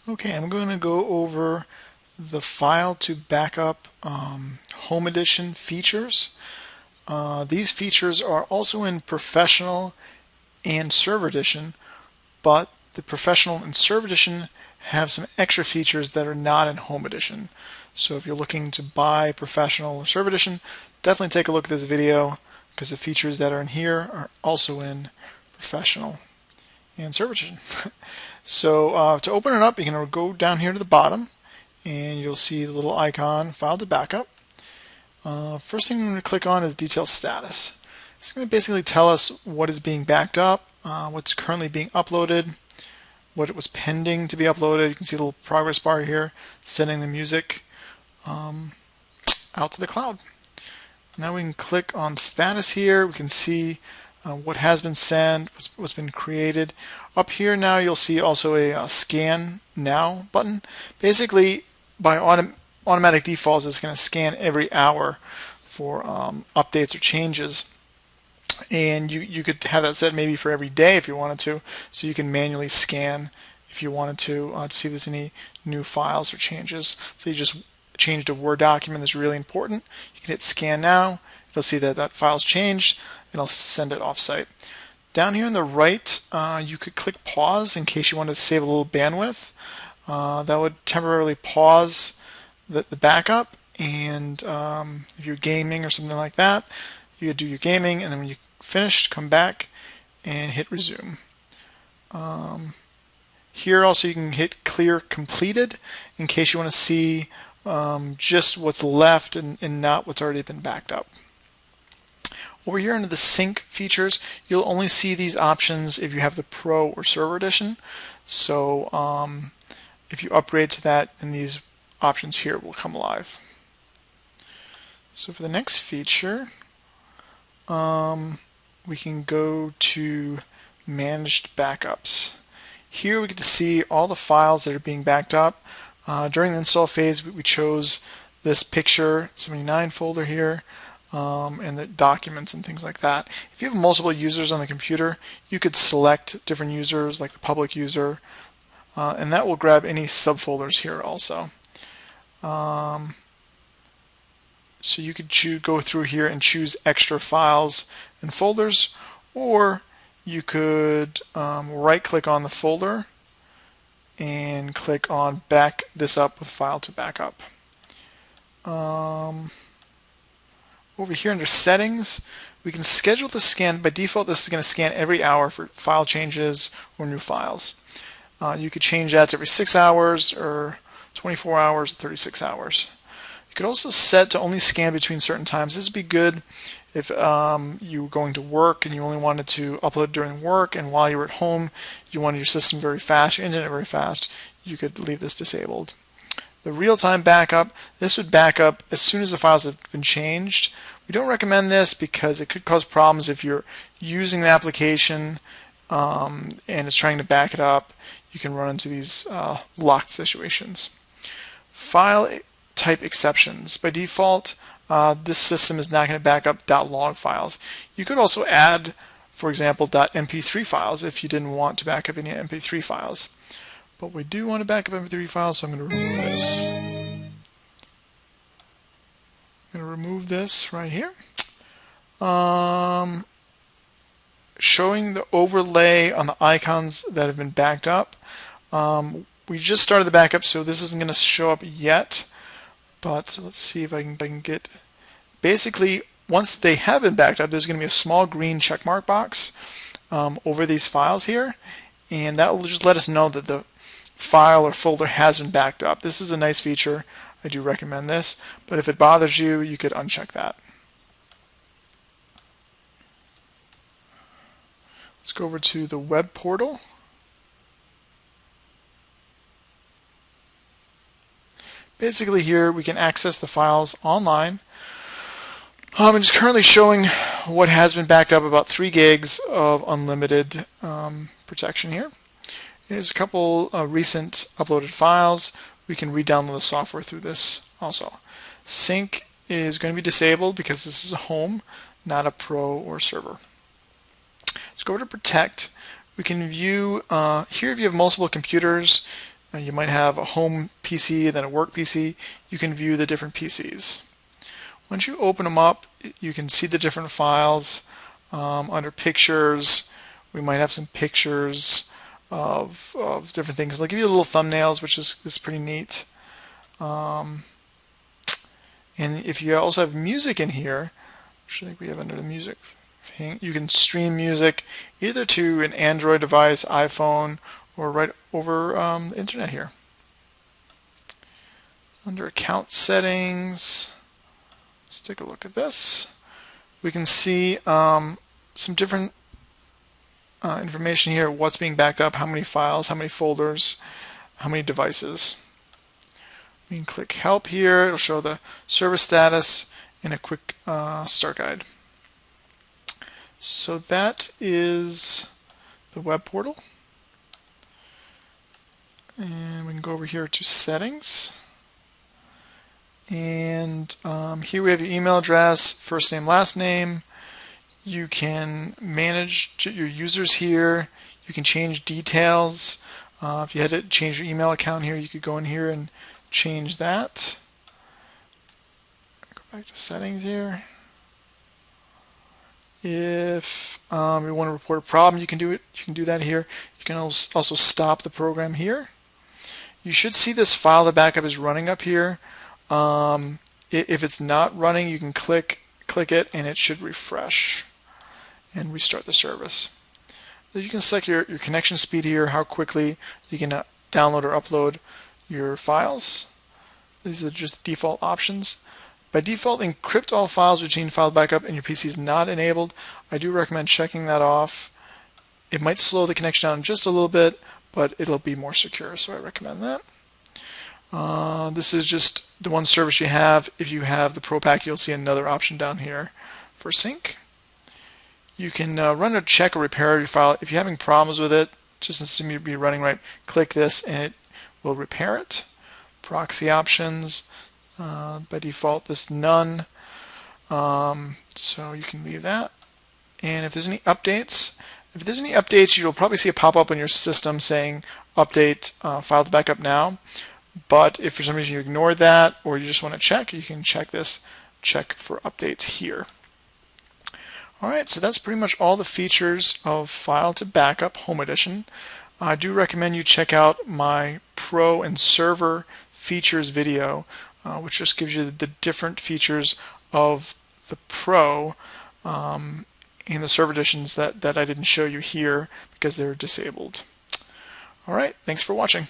Okay, I'm going to go over the file to backup home edition features. These features are also in professional and server edition, but the professional and server edition have some extra features that are not in home edition. So if you're looking to buy professional or server edition, definitely take a look at this video because the features that are in here are also in professional and server edition. So to open it up, you can go down here to the bottom and you'll see the little icon, File to Backup. First thing I'm going to click on is Detail Status. It's going to basically tell us what is being backed up, what's currently being uploaded, what it was pending to be uploaded. You can see a little progress bar here, sending the music out to the cloud. Now we can click on Status here. We can see what has been sent, what's been created. Up here now you'll see also a Scan Now button. Basically, by automatic default, it's going to scan every hour for updates or changes. And you could have that set maybe for every day if you wanted to, so you can manually scan if you wanted to see if there's any new files or changes. So you just changed a Word document that's really important. You can hit Scan Now. You'll see that that file's changed. It'll send it offsite. Down here on the right, you could click pause in case you wanted to save a little bandwidth. That would temporarily pause the backup, and if you're gaming or something like that, you could do your gaming, and then when you finish, come back and hit resume. Here also you can hit clear completed in case you want to see just what's left and not what's already been backed up. Over here under the sync features, you'll only see these options if you have the Pro or Server Edition. So if you upgrade to that, then these options here will come alive. So for the next feature, we can go to Managed Backups. Here we get to see all the files that are being backed up. During the install phase, we chose this Picture 79 folder here. And the documents and things like that. If you have multiple users on the computer, you could select different users like the public user, and that will grab any subfolders here also. So you could go through here and choose extra files and folders, or you could right click on the folder and click on Back This Up with File to Backup. Over here under Settings, we can schedule the scan. By default, this is going to scan every hour for file changes or new files. You could change that to every 6 hours or 24 hours or 36 hours. You could also set to only scan between certain times. This would be good if you were going to work and you only wanted to upload during work, and while you were at home you wanted your system very fast, your internet very fast. You could leave this disabled. The real-time backup, this would back up as soon as the files have been changed. We don't recommend this because it could cause problems if you're using the application and it's trying to back it up. You can run into these locked situations. File type exceptions. By default, this system is not going to back up .log files. You could also add, for example, .mp3 files if you didn't want to back up any mp3 files. But we do want to back up MP3 files, so I'm going to remove this. I'm going to remove this right here. Showing the overlay on the icons that have been backed up. We just started the backup, so this isn't going to show up yet. But let's see if I can get... Basically, once they have been backed up, there's going to be a small green checkmark box over these files here. And that will just let us know that the file or folder has been backed up. This is a nice feature. I do recommend this, but if it bothers you, you could uncheck that. Let's go over to the web portal. Basically here we can access the files online. I'm just currently showing what has been backed up, about 3 gigs of unlimited protection here. Here's a couple recent uploaded files. We can re-download the software through this also. Sync is going to be disabled because this is a home, not a pro or server. Let's go over to protect. We can view, here if you have multiple computers, You might have a home PC and then a work PC. You can view the different PCs. Once you open them up, you can see the different files. Under pictures, we might have some pictures of different things. They'll give you little thumbnails, which is pretty neat. And if you also have music in here, which I think we have under the music, you can stream music either to an Android device, iPhone, or right over the internet here. Under account settings, let's take a look at this. We can see some different information here, what's being backed up, how many files, how many folders, how many devices. We can click help here. It'll show the service status and a quick start guide. So that is the web portal. And we can go over here to settings. And here we have your email address, first name, last name. You can manage your users here. You can change details. If you had to change your email account here, you could go in here and change that. Go back to settings here. If you want to report a problem, you can do it. You can do that here. You can also stop the program here. You should see this file the backup is running up here. If it's not running, you can click it and it should refresh and restart the service. So you can select your connection speed here, how quickly you can download or upload your files. These are just default options. By default, encrypt all files between file backup and your PC is not enabled. I do recommend checking that off. It might slow the connection down just a little bit, but it'll be more secure, so I recommend that. This is just the one service you have. If you have the Pro Pack, you'll see another option down here for sync. You can run a check or repair your file. If you're having problems with it, just assume you'll be running right, click this and it will repair it. Proxy options, by default this none, so you can leave that. And if there's any updates, you'll probably see a pop-up on your system saying update file to backup now. But if for some reason you ignore that or you just want to check, you can check this, check for updates here. Alright, so that's pretty much all the features of File to Backup Home Edition. I do recommend you check out my Pro and Server features video, which just gives you the different features of the Pro and the Server editions that I didn't show you here because they're disabled. Alright, thanks for watching.